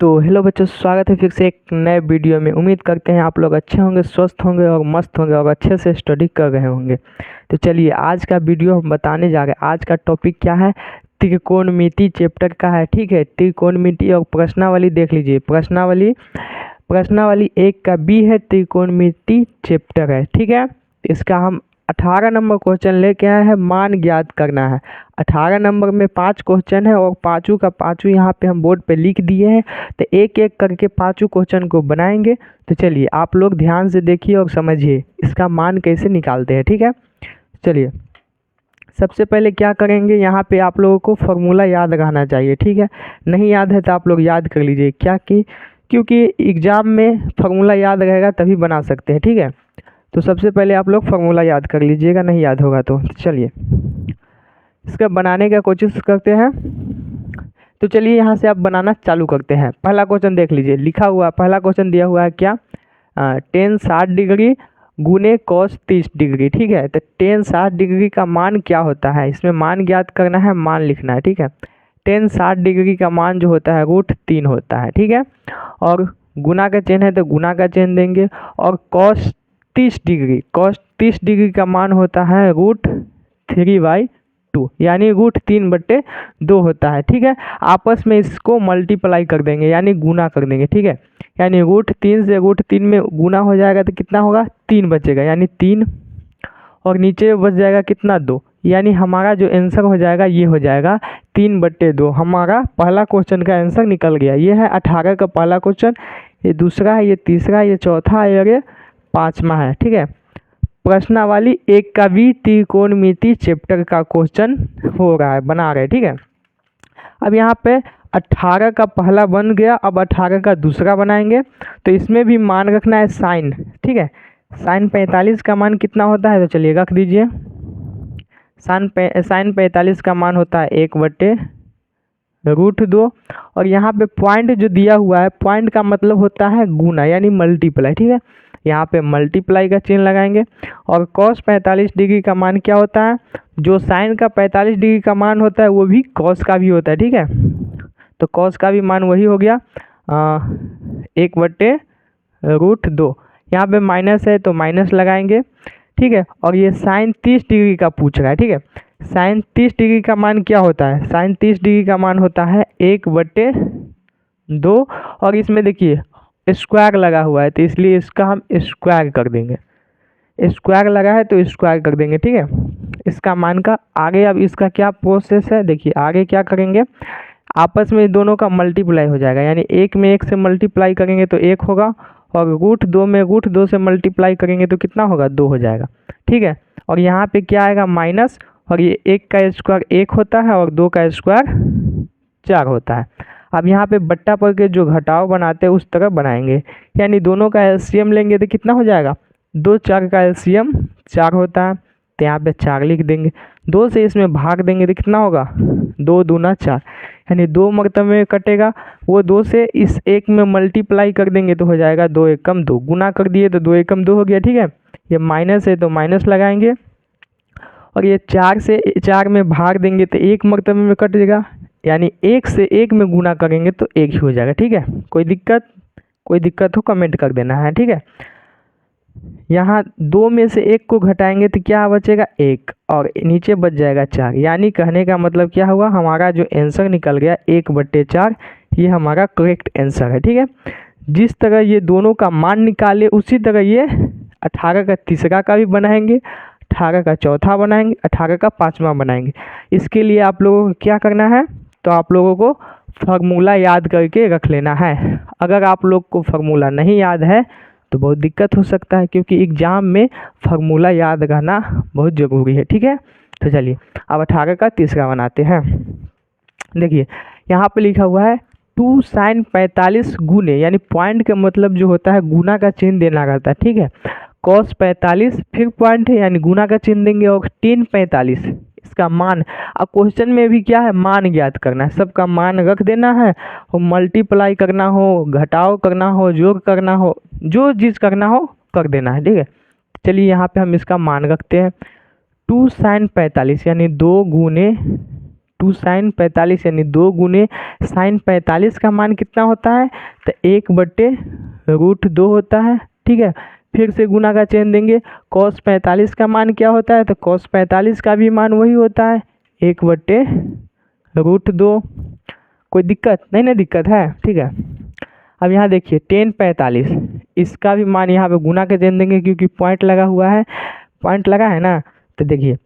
तो हेलो बच्चों, स्वागत है फिर से एक नए वीडियो में। उम्मीद करते हैं आप लोग अच्छे होंगे, स्वस्थ होंगे और मस्त होंगे और अच्छे से स्टडी कर रहे होंगे। तो चलिए आज का वीडियो हम बताने जा रहे हैं। आज का टॉपिक क्या है? त्रिकोणमिति चैप्टर का है। ठीक है, त्रिकोणमिति और प्रश्नावली देख लीजिए। प्रश्नावली 1 का बी है, त्रिकोणमिति चैप्टर है। ठीक है, इसका हम 18 नंबर क्वेश्चन लेके आए हैं, मान ज्ञात करना है। 18 नंबर में 5 क्वेश्चन है और पाँचों का पाँचों यहाँ पे हम बोर्ड पे लिख दिए हैं। तो एक एक करके पाँचों क्वेश्चन को बनाएंगे। तो चलिए आप लोग ध्यान से देखिए और समझिए इसका मान कैसे निकालते हैं। ठीक है, चलिए सबसे पहले क्या करेंगे, यहाँ पे आप लोगों को फॉर्मूला याद रहना चाहिए। ठीक है, नहीं याद है तो आप लोग याद कर लीजिए, क्योंकि एग्ज़ाम में फार्मूला याद रहेगा तभी बना सकते हैं। ठीक है, तो सबसे पहले आप लोग फार्मूला याद कर लीजिएगा, नहीं याद होगा तो चलिए इसका बनाने का कोशिश करते हैं। तो चलिए यहाँ से आप बनाना चालू करते हैं। पहला क्वेश्चन देख लीजिए, लिखा हुआ पहला क्वेश्चन दिया हुआ है क्या, टेन 60 डिग्री गुने cos 30 डिग्री। ठीक है, तो टेन 60 डिग्री का मान क्या होता है, इसमें मान ज्ञात करना है, मान लिखना है। ठीक है, टेन 60 डिग्री का मान जो होता है √3 होता है। ठीक है, और गुना का चिन्ह है तो गुना का चिन्ह देंगे। और cos 30 डिग्री का मान होता है √3/2, यानी √3/2 होता है। ठीक है, आपस में इसको मल्टीप्लाई कर देंगे यानी गुना कर देंगे। ठीक है, यानी √3 से √3 में गुना हो जाएगा तो कितना होगा, 3 बचेगा, यानी 3, और नीचे बच जाएगा कितना, 2। यानी हमारा जो आंसर हो जाएगा ये हो जाएगा 3/2। हमारा पहला क्वेश्चन का आंसर निकल गया। ये है 18 का पहला क्वेश्चन, ये दूसरा है, ये तीसरा है, ये चौथा है और ये पाँचवा है। ठीक है, प्रश्नावली 1 का भी त्रिकोणमिति चैप्टर का क्वेश्चन हो रहा है, बना रहे। ठीक है, अब यहाँ पे 18 का पहला बन गया, अब 18 का दूसरा बनाएंगे। तो इसमें भी मान रखना है साइन। ठीक है, साइन 45 का मान कितना होता है, तो चलिए रख दीजिए। साइन 45 का मान होता है 1/√2। और यहाँ पे पॉइंट जो दिया हुआ है, पॉइंट का मतलब होता है गुना यानी मल्टीप्लाई। ठीक है, यहाँ पे मल्टीप्लाई का चिन्ह लगाएंगे। और cos 45 डिग्री का मान क्या होता है, जो साइन का 45 डिग्री का मान होता है वो भी cos का भी होता है। ठीक है, तो cos का भी मान वही हो गया 1/√2। यहाँ पे माइनस है तो माइनस लगाएंगे। ठीक है, और ये साइन 30 डिग्री का पूछ रहा है। ठीक है, साइन 30 डिग्री का मान क्या होता है, साइन 30 डिग्री का मान होता है 1/2। और इसमें देखिए स्क्वायर लगा हुआ है तो इसलिए इसका हम स्क्वायर कर देंगे। स्क्वायर लगा है तो स्क्वायर कर देंगे। ठीक है, इसका मान का आगे अब इसका क्या प्रोसेस है, देखिए आगे क्या करेंगे, आपस में दोनों का मल्टीप्लाई हो जाएगा। यानी 1 में 1 से मल्टीप्लाई करेंगे तो 1 होगा, और √2 में √2 से मल्टीप्लाई करेंगे तो कितना होगा, 2 हो जाएगा। ठीक है, और यहाँ पे क्या आएगा, माइनस, और ये 1 का स्क्वायर 1 होता है और 2 का स्क्वायर 4 होता है। अब यहाँ पे बट्टा पर के जो घटाव बनाते हैं उस तरह बनाएंगे, यानी दोनों का एलसीएम लेंगे तो कितना हो जाएगा, 2 4 का एलसीएम 4 होता है, तो यहाँ पे 4 लिख देंगे। 2 से इसमें भाग देंगे तो कितना होगा, 2 दूना 4, यानी 2 मरतबे में कटेगा। वो 2 से इस 1 में मल्टीप्लाई कर देंगे तो हो जाएगा 2 एकम 2, गुना कर दिए तो 2 एकम 2 हो गया। ठीक है, ये माइनस है तो माइनस लगाएंगे, और ये 4 से 4 में भाग देंगे तो 1 मरतबे में कट जाएगा, यानी 1 से 1 में गुना करेंगे तो 1 ही हो जाएगा। ठीक है, कोई दिक्कत हो कमेंट कर देना है। ठीक है, यहाँ 2 में से 1 को घटाएंगे तो क्या बचेगा, 1, और नीचे बच जाएगा 4। यानी कहने का मतलब क्या हुआ, हमारा जो आंसर निकल गया 1/4, ये हमारा करेक्ट आंसर है। ठीक है, जिस तरह ये दोनों का मान निकाले उसी तरह ये 18 का तीसरा का भी बनाएंगे, 18 का चौथा बनाएंगे, 18 का पाँचवा बनाएंगे। इसके लिए आप लोगों को क्या करना है, तो आप लोगों को फार्मूला याद करके रख लेना है। अगर आप लोग को फार्मूला नहीं याद है तो बहुत दिक्कत हो सकता है, क्योंकि एग्ज़ाम में फार्मूला याद रहना बहुत ज़रूरी है। ठीक है, तो चलिए अब 18 का तीसरा बनाते हैं। देखिए यहाँ पे लिखा हुआ है 2 sin 45 गुने, यानी पॉइंट का मतलब जो होता है गुना का चिन्ह देना रहता है। ठीक है, cos 45 फिर पॉइंट है यानी गुना का चिन्ह देंगे, और tan 45 इसका मान। अब क्वेश्चन में भी क्या है, मान ज्ञात करना है, सबका मान रख देना है, और मल्टीप्लाई करना हो, घटाव करना हो, जोड़ करना हो, जो चीज़ करना हो कर देना है। ठीक है, चलिए यहाँ पे हम इसका मान रखते हैं 2 sin 45 यानी 2 गुने 2 साइन 45 यानी 2 गुने साइन 45 का मान कितना होता है, तो 1/√2 होता है। ठीक है, फिर से गुना का चिन्ह देंगे। cos 45 का मान क्या होता है, तो cos 45 का भी मान वही होता है 1/√2। कोई दिक्कत नहीं ना, दिक्कत है? ठीक है, अब यहाँ देखिए tan 45, इसका भी मान यहाँ पे गुना के चिन्ह देंगे क्योंकि पॉइंट लगा हुआ है, पॉइंट लगा है ना। तो देखिए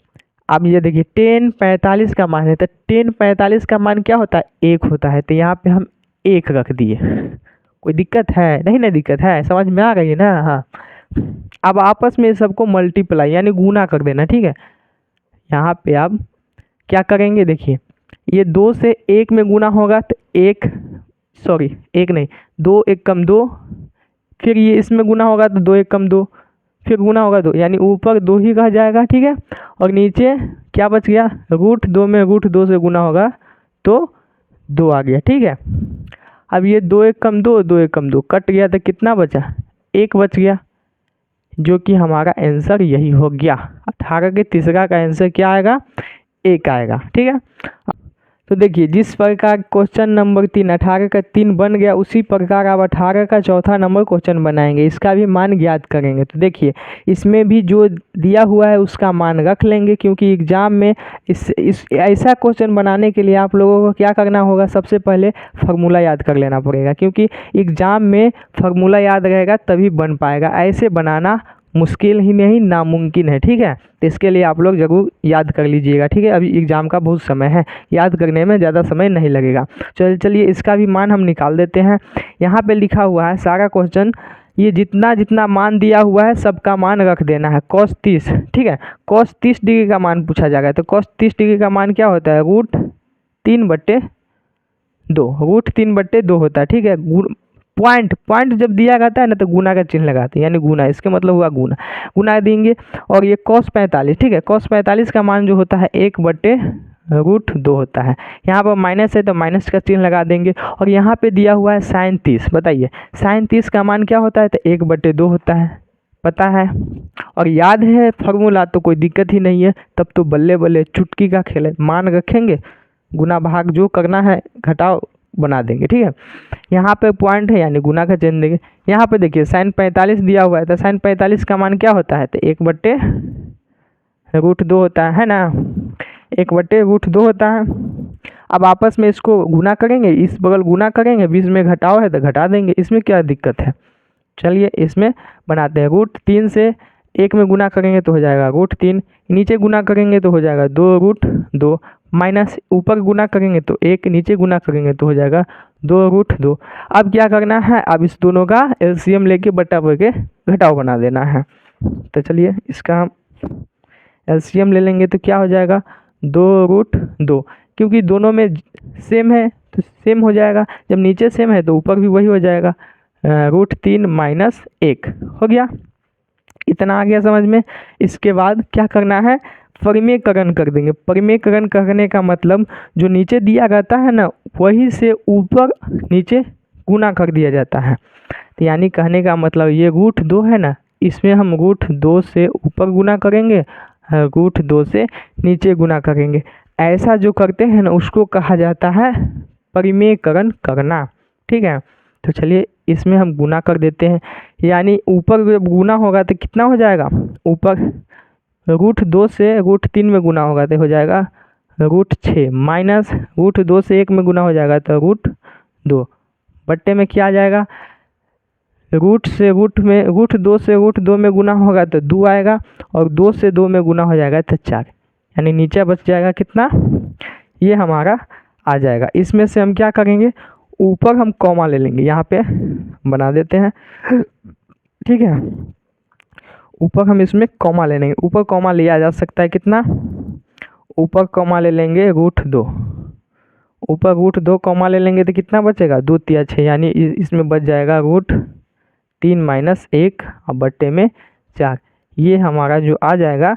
अब ये देखिए tan 45 का मान है, तो tan 45 का मान क्या होता है, 1 होता है। तो यहाँ पे हम 1 रख दिए। कोई दिक्कत है? नहीं ना, दिक्कत है, समझ में आ गई है ना? हाँ, अब आपस में सबको मल्टीप्लाई यानी गुना कर देना। ठीक है, यहाँ पे आप क्या करेंगे, देखिए ये 2 से 1 में गुना होगा तो 1 नहीं 2 1 कम 2, फिर ये इसमें गुना होगा तो 2 1 कम 2, फिर गुना होगा 2, यानी ऊपर 2 ही रह जाएगा। ठीक है, और नीचे क्या बच गया, √2 में √2 से गुना होगा तो 2 आ गया। ठीक है, अब ये 2 1 कम 2, 2 1 कम 2 कट गया तो कितना बचा, 1 बच गया, जो कि हमारा आंसर यही हो गया। 18 के तीसरा का आंसर क्या आएगा, 1 आएगा। ठीक है, तो देखिए जिस प्रकार क्वेश्चन नंबर 3 18 का 3 बन गया, उसी प्रकार आप 18 का चौथा नंबर क्वेश्चन बनाएंगे, इसका भी मान ज्ञात करेंगे। तो देखिए इसमें भी जो दिया हुआ है उसका मान रख लेंगे, क्योंकि एग्जाम में इस ऐसा क्वेश्चन बनाने के लिए आप लोगों को क्या करना होगा, सबसे पहले फार्मूला याद कर लेना पड़ेगा, क्योंकि एग्जाम में फार्मूला याद रहेगा तभी बन पाएगा, ऐसे बनाना मुश्किल ही नहीं नामुमकिन है। ठीक है, तो इसके लिए आप लोग ज़रूर याद कर लीजिएगा। ठीक है, अभी एग्ज़ाम का बहुत समय है, याद करने में ज़्यादा समय नहीं लगेगा। चलिए इसका भी मान हम निकाल देते हैं। यहाँ पे लिखा हुआ है सारा क्वेश्चन, ये जितना जितना मान दिया हुआ है सबका मान रख देना है। cos 30, ठीक है, cos 30 डिग्री का मान पूछा जाएगा, तो cos 30 डिग्री का मान क्या होता है, √3/2 होता है। ठीक है, पॉइंट जब दिया जाता है ना तो गुना का चिन्ह लगाते हैं, यानी गुना, इसके मतलब हुआ गुना देंगे। और ये cos 45, ठीक है, cos 45 का मान जो होता है 1/√2 होता है। यहाँ पर माइनस है तो माइनस का चिन्ह लगा देंगे। और यहाँ पे दिया हुआ है sin 30, बताइए sin 30 का मान क्या होता है, तो 1/2 होता है, पता है और याद है फार्मूला, तो कोई दिक्कत ही नहीं है। तब तो बल्ले बल्ले, चुटकी का खेल है, मान रखेंगे, गुना भाग जो करना है घटाओ बना देंगे। ठीक है, यहाँ पे पॉइंट है यानी गुना का चिन्ह देंगे। यहाँ पे देखिए sin 45 दिया हुआ है, तो sin 45 का मान क्या होता है, तो 1/√2 होता है ना, 1/√2 होता है। अब आपस में इसको गुना करेंगे, इस बगल गुना करेंगे, बीच में घटाओ है तो घटा देंगे, इसमें क्या दिक्कत है। चलिए इसमें बनाते हैं, √3 से 1 में गुना करेंगे तो हो जाएगा √3, नीचे गुना करेंगे तो हो जाएगा 2√2, माइनस ऊपर गुना करेंगे तो 1, नीचे गुना करेंगे तो हो जाएगा 2√2। अब क्या करना है, अब इस दोनों का एलसीएम लेके बटा के घटाव बना देना है। तो चलिए इसका हम एलसीएम ले लेंगे तो क्या हो जाएगा 2√2, क्योंकि दोनों में सेम है तो सेम हो जाएगा, जब नीचे सेम है तो ऊपर भी वही हो जाएगा, √3 - 1 हो गया। इतना आ गया समझ में। इसके बाद क्या करना है, परिमेयकरण कर देंगे। परिमेयकरण करने का मतलब जो नीचे दिया जाता है ना, वही से ऊपर नीचे गुना कर दिया जाता है। तो यानी कहने का मतलब ये √2 है ना, इसमें हम √2 से ऊपर गुना करेंगे, √2 से नीचे गुना करेंगे। ऐसा जो करते हैं ना उसको कहा जाता है परिमेयकरण करना। ठीक है, तो चलिए इसमें हम गुना कर देते हैं, यानी ऊपर गुना होगा तो कितना हो जाएगा, ऊपर √2 से √3 में गुना होगा तो हो जाएगा √6, माइनस √2 से 1 में गुना हो जाएगा तो √2, बट्टे में क्या आ जाएगा, √2 से √2 में गुना होगा तो 2 आएगा, और 2 से 2 में गुना हो जाएगा तो 4, यानी नीचे बच जाएगा कितना, ये हमारा आ जाएगा। इसमें से हम क्या करेंगे, ऊपर हम कॉमा ले लेंगे, यहाँ पे बना देते हैं। ठीक है, ऊपर हम इसमें कॉमा ले लेंगे, ऊपर कॉमा लिया जा सकता है कितना, ऊपर कॉमा ले लेंगे √2, ऊपर √2 कॉमा ले लेंगे तो कितना बचेगा, 2 × 6, यानी इसमें बच जाएगा √3 - 1 और बट्टे में 4। ये हमारा जो आ जाएगा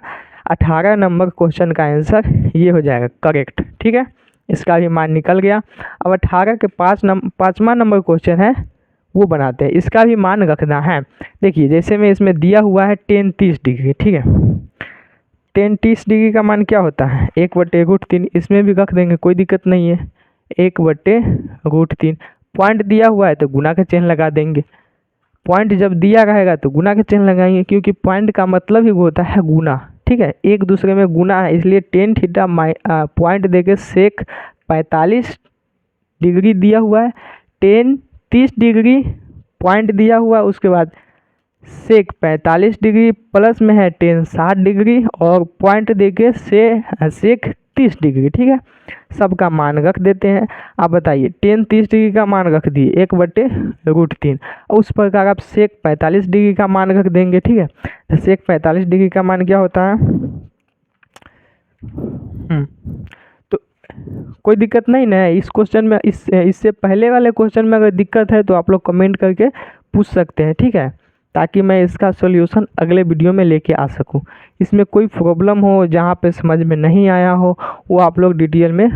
18 नंबर क्वेश्चन का आंसर ये हो जाएगा करेक्ट। ठीक है, इसका भी मान निकल गया। अब 18 के 5वां नंबर क्वेश्चन है वो बनाते हैं, इसका भी मान रखना है। देखिए जैसे में इसमें दिया हुआ है tan 30 डिग्री, ठीक है, टेन 30 डिग्री का मान क्या होता है 1/√3। इसमें भी रख देंगे, कोई दिक्कत नहीं है। 1/√3 पॉइंट दिया हुआ है तो गुना का चिन्ह लगा देंगे। पॉइंट जब दिया रहेगा तो गुना के चिन्ह लगाएंगे, क्योंकि पॉइंट का मतलब ही वो होता है गुना। ठीक है, एक दूसरे में गुना है, इसलिए टेन थीटा पॉइंट देके सेक 45 डिग्री दिया हुआ है, टेन 30 डिग्री पॉइंट दिया हुआ है, उसके बाद सेक 45 डिग्री प्लस में है टेन 60 डिग्री और पॉइंट देके सेक 30 डिग्री। ठीक है, सबका मान रख देते हैं। आप बताइए, टेन 30 डिग्री का मान रख दिए 1/√3, उस प्रकार आप सेक 45 डिग्री का मान रख देंगे। ठीक है, तो सेक 45 डिग्री का मान क्या होता है, तो कोई दिक्कत नहीं ना इस क्वेश्चन में। इससे पहले वाले क्वेश्चन में अगर दिक्कत है तो आप लोग कमेंट करके पूछ सकते हैं। ठीक है, ताकि मैं इसका सॉल्यूशन अगले वीडियो में लेके आ सकूं। इसमें कोई प्रॉब्लम हो जहाँ पे समझ में नहीं आया हो, वो आप लोग डिटेल में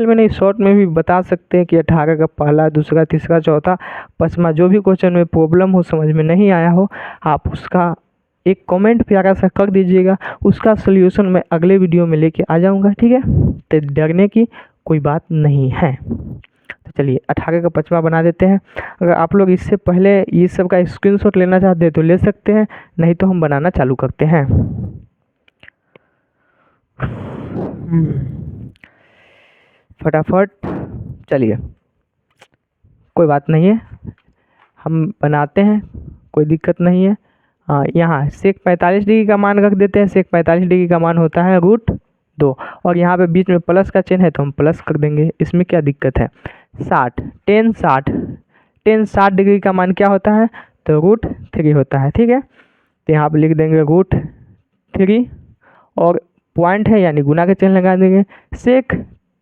नहीं, शॉर्ट में भी बता सकते हैं कि 18 का पहला, दूसरा, तीसरा, चौथा, पाँचवा जो भी क्वेश्चन में प्रॉब्लम हो, समझ में नहीं आया हो, आप उसका एक कमेंट प्यारा सा कर दीजिएगा। उसका सॉल्यूशन मैं अगले वीडियो में लेके आ जाऊँगा। ठीक है, तो डरने की कोई बात नहीं है। तो चलिए 18 का 5वां बना देते हैं। अगर आप लोग इससे पहले ये सब का स्क्रीनशॉट लेना चाहते हैं तो ले सकते हैं, नहीं तो हम बनाना चालू करते हैं। फटाफट चलिए, कोई बात नहीं है, हम बनाते हैं, कोई दिक्कत नहीं है। हाँ, यहाँ सेक 45 डिग्री का मान रख देते हैं। सेक 45 डिग्री का मान होता है √2 और यहाँ पे बीच में प्लस का चिन्ह है तो हम प्लस कर देंगे, इसमें क्या दिक्कत है। 60 टेन 60 डिग्री का मान क्या होता है, तो √3 होता है। ठीक है, तो यहाँ पे लिख देंगे √3 और पॉइंट है यानी गुना के चिन्ह लगा देंगे। सेक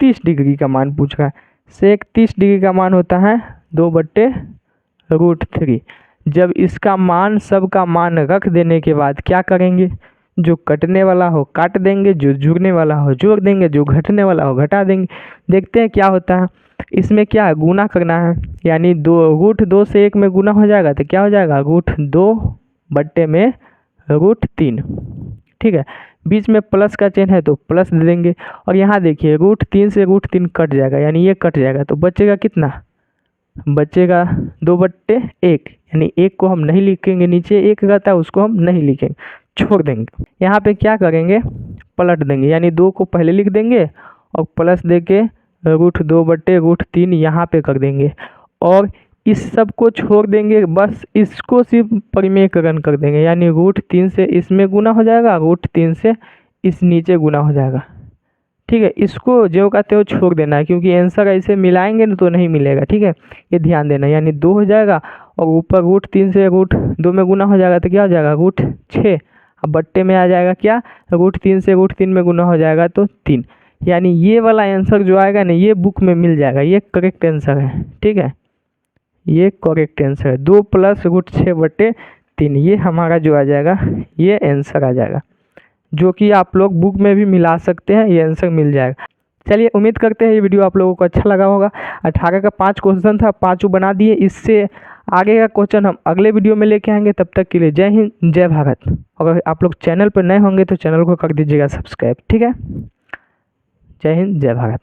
30 डिग्री का मान पूछ रहा है, सेक 30 डिग्री का मान होता है 2/√3। जब इसका मान, सबका मान रख देने के बाद क्या करेंगे, जो कटने वाला हो काट देंगे, जो जुड़ने वाला हो जोड़ देंगे, जो घटने वाला हो घटा देंगे। देखते हैं क्या होता है। इसमें क्या है, गुना करना है, यानी √2 से 1 में गुना हो जाएगा तो क्या हो जाएगा, √2/√3। ठीक है, बीच में प्लस का चिन्ह है तो प्लस दे देंगे और यहाँ देखिए √3 से √3 कट जाएगा, यानी ये कट जाएगा तो बचेगा कितना, बचेगा 2/1, यानी 1 को हम नहीं लिखेंगे, नीचे 1 रहता है उसको हम नहीं लिखेंगे, छोड़ देंगे। यहाँ पे क्या करेंगे, पलट देंगे, यानी 2 को पहले लिख देंगे और प्लस देके √2/√3 यहाँ पे कर देंगे और इस सब को छोड़ देंगे, बस इसको सिर्फ परिमेयकरण कर देंगे, यानी √3 से इसमें गुना हो जाएगा, √3 से इस नीचे गुना हो जाएगा। ठीक है, इसको जो कहते हो छोड़ देना है, क्योंकि आंसर ऐसे मिलाएंगे ना तो नहीं मिलेगा। ठीक है, ये ध्यान देना, यानी 2 हो जाएगा और ऊपर √3 से √2 में गुना हो जाएगा तो क्या हो जाएगा, √6। अब बट्टे में आ जाएगा क्या, √3 से √3 में गुना हो जाएगा तो 3, यानी ये वाला आंसर जो आएगा ना ये बुक में मिल जाएगा, ये करेक्ट आंसर है। ठीक है, ये करेक्ट आंसर है, 2 + √6/3, ये हमारा जो आ जाएगा ये आंसर आ जाएगा, जो कि आप लोग बुक में भी मिला सकते हैं, ये आंसर मिल जाएगा। चलिए, उम्मीद करते हैं ये वीडियो आप लोगों को अच्छा लगा होगा। 18 का 5 क्वेश्चन था, 5 बना दिए। इससे आगे का क्वेश्चन हम अगले वीडियो में लेके आएंगे। तब तक के लिए जय हिंद, जय भारत। अगर आप लोग चैनल पर नए होंगे तो चैनल को कर दीजिएगा सब्सक्राइब। ठीक है, जय हिंद, जय भारत।